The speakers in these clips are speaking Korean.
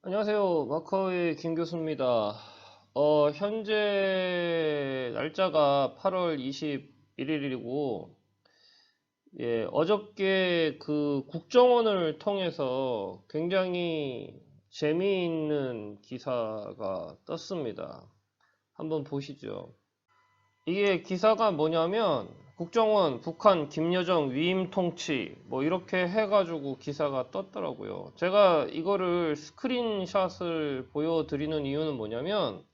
안녕하세요. 마커의 김 교수입니다. 현재 날짜가 8월 21일이고, 어저께 그 국정원을 통해서 굉장히 재미있는 기사가 떴습니다. 한번 보시죠. 이게 기사가 뭐냐면, 국정원 북한 김여정 위임 통치 뭐 이렇게 해가지고 기사가 떴더라고요. 제가 이거를 스크린샷을 보여드리는 이유는 뭐냐면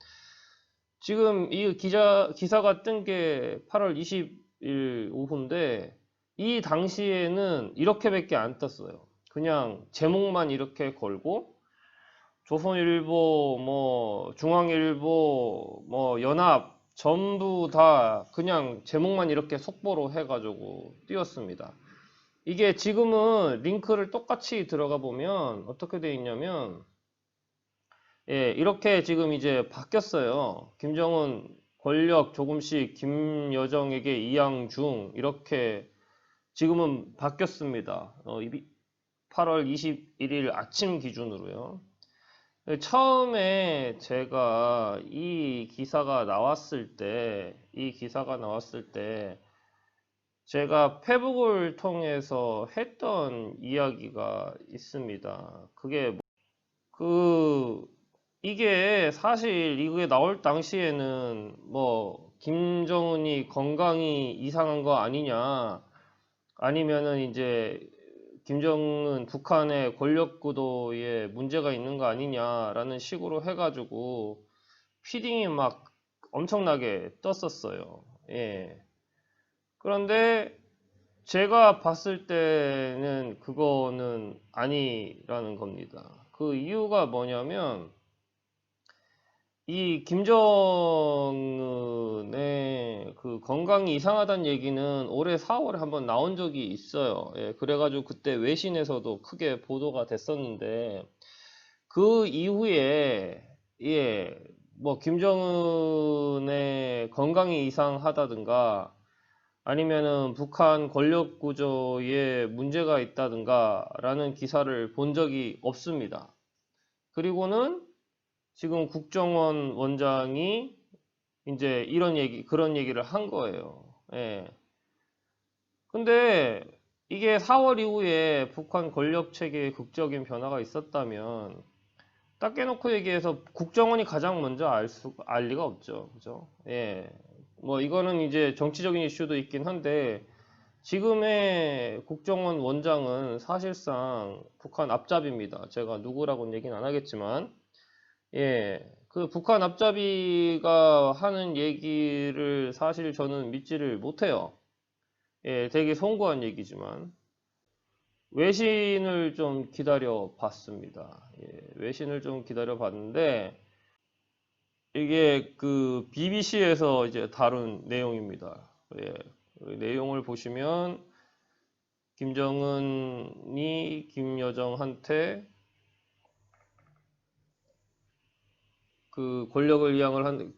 지금 이 기사가 뜬 게 8월 20일 오후인데 이 당시에는 이렇게밖에 안 떴어요. 그냥 제목만 이렇게 걸고 조선일보, 뭐 중앙일보, 뭐 연합 전부 다 그냥 제목만 이렇게 속보로 해가지고 띄웠습니다. 이게 지금은 링크를 똑같이 들어가 보면 어떻게 돼 있냐면 이렇게 지금 이제 바뀌었어요. 김정은 권력 조금씩 김여정에게 이양 중 이렇게 지금은 바뀌었습니다. 8월 21일 아침 기준으로요. 처음에 제가 이 기사가 나왔을 때 제가 페북을 통해서 했던 이야기가 있습니다. 그 이게 사실 이게 나올 당시에는 뭐 김정은이 건강이 이상한 거 아니냐, 아니면은 이제 김정은 북한의 권력 구도에 문제가 있는 거 아니냐라는 식으로 해가지고 피딩이 막 엄청나게 떴었어요. 예. 그런데 제가 봤을 때는 그거는 아니라는 겁니다. 그 이유가 뭐냐면 이 김정은의 그 건강이 이상하다는 얘기는 올해 4월에 한번 나온 적이 있어요. 그래가지고 그때 외신에서도 크게 보도가 됐었는데 그 이후에 뭐 김정은의 건강이 이상하다든가 아니면은 북한 권력 구조에 문제가 있다든가 라는 기사를 본 적이 없습니다. 그리고는 지금 국정원 원장이 이제 그런 얘기를 한 거예요. 예. 근데 이게 4월 이후에 북한 권력 체계에 극적인 변화가 있었다면 딱 깨놓고 얘기해서 국정원이 가장 먼저 알 리가 없죠. 그죠? 예. 뭐 이거는 이제 정치적인 이슈도 있긴 한데 지금의 국정원 원장은 사실상 북한 앞잡이입니다. 제가 누구라고는 얘기는 안 하겠지만 그 북한 앞잡이가 하는 얘기를 사실 저는 믿지를 못해요. 되게 송구한 얘기지만 외신을 좀 기다려 봤습니다. 외신을 좀 기다려 봤는데 이게 그 BBC에서 이제 다룬 내용입니다. 그 내용을 보시면 김정은이 김여정한테 그 권력을 이양을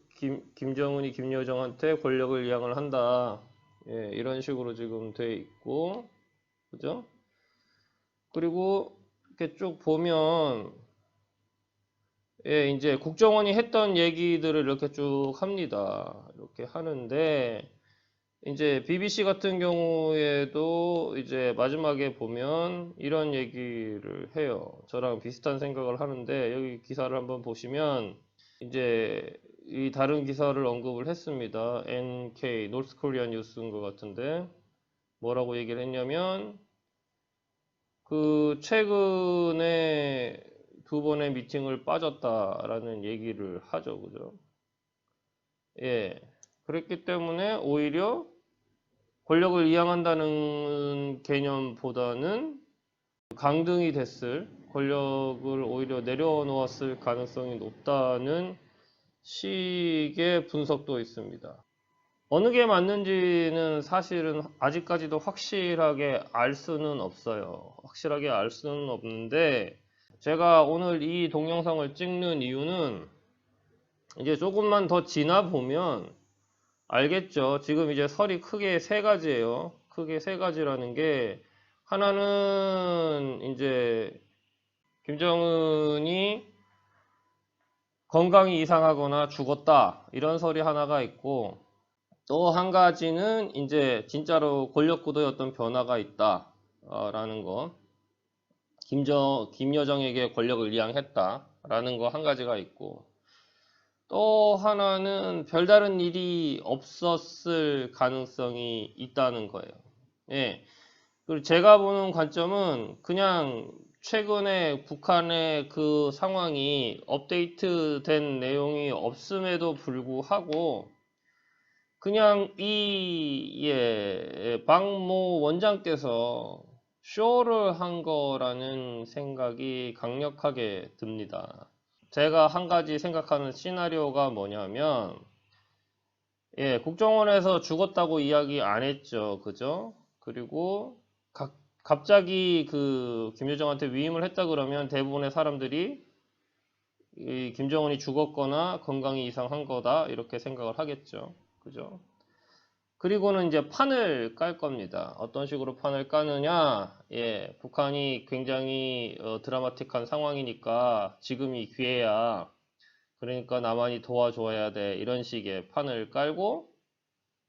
김정은이 김여정한테 권력을 이양을 한다. 이런 식으로 지금 돼 있고, 그죠? 그리고 이렇게 쭉 보면, 이제 국정원이 했던 얘기들을 이렇게 쭉 합니다. 이렇게 하는데, 이제 BBC 같은 경우에도 이제 마지막에 보면 이런 얘기를 해요. 저랑 비슷한 생각을 하는데, 여기 기사를 한번 보시면, 이제 이 다른 기사를 언급을 했습니다. NK, 노스 코리아 뉴스인 것 같은데 뭐라고 얘기를 했냐면 그 최근에 두 번의 미팅을 빠졌다라는 얘기를 하죠. 그죠? 그랬기 때문에 오히려 권력을 이양한다는 개념보다는 강등이 됐을 권력을 오히려 내려놓았을 가능성이 높다는 식의 분석도 있습니다. 어느 게 맞는지는 사실은 아직까지도 확실하게 알 수는 없어요. 확실하게 알 수는 없는데 제가 오늘 이 동영상을 찍는 이유는 이제 조금만 더 지나 보면 알겠죠. 지금 이제 설이 크게 세 가지예요. 크게 세 가지라는 게 하나는 이제 김정은이 건강이 이상하거나 죽었다 이런 설이 하나가 있고, 또 한 가지는 이제 진짜로 권력 구도에 어떤 변화가 있다라는 거, 김여정에게 권력을 이양했다라는 거 한 가지가 있고, 또 하나는 별다른 일이 없었을 가능성이 있다는 거예요. 예. 그리고 제가 보는 관점은 그냥 최근에 북한의 그 상황이 업데이트된 내용이 없음에도 불구하고 그냥 박모 원장께서 쇼를 한 거라는 생각이 강력하게 듭니다. 제가 한 가지 생각하는 시나리오가 뭐냐면, 국정원에서 죽었다고 이야기 안 했죠. 그죠? 그리고 갑자기 그 김여정한테 위임을 했다 그러면 대부분의 사람들이 이 김정은이 죽었거나 건강이 이상한 거다 이렇게 생각을 하겠죠. 그죠? 그리고는 이제 판을 깔 겁니다. 어떤 식으로 판을 까느냐? 북한이 굉장히 드라마틱한 상황이니까 지금이 기회야. 그러니까 나만이 도와줘야 돼. 이런 식의 판을 깔고,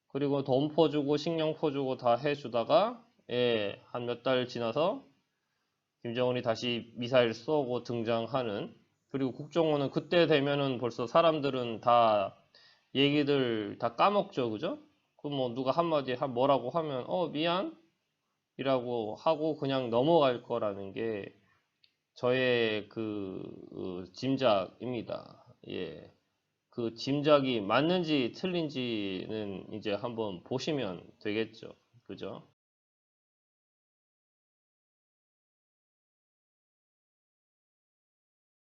그리고 돈 퍼주고 식량 퍼주고 다 해주다가 한 몇 달 지나서 김정은이 다시 미사일 쏘고 등장하는. 그리고 국정원은 그때 되면은 벌써 사람들은 다 얘기들 다 까먹죠. 그죠? 그 뭐 누가 한마디 뭐라고 하면 미안 이라고 하고 그냥 넘어갈 거라는 게 저의 짐작입니다. 그 짐작이 맞는지 틀린지는 이제 한번 보시면 되겠죠. 그죠?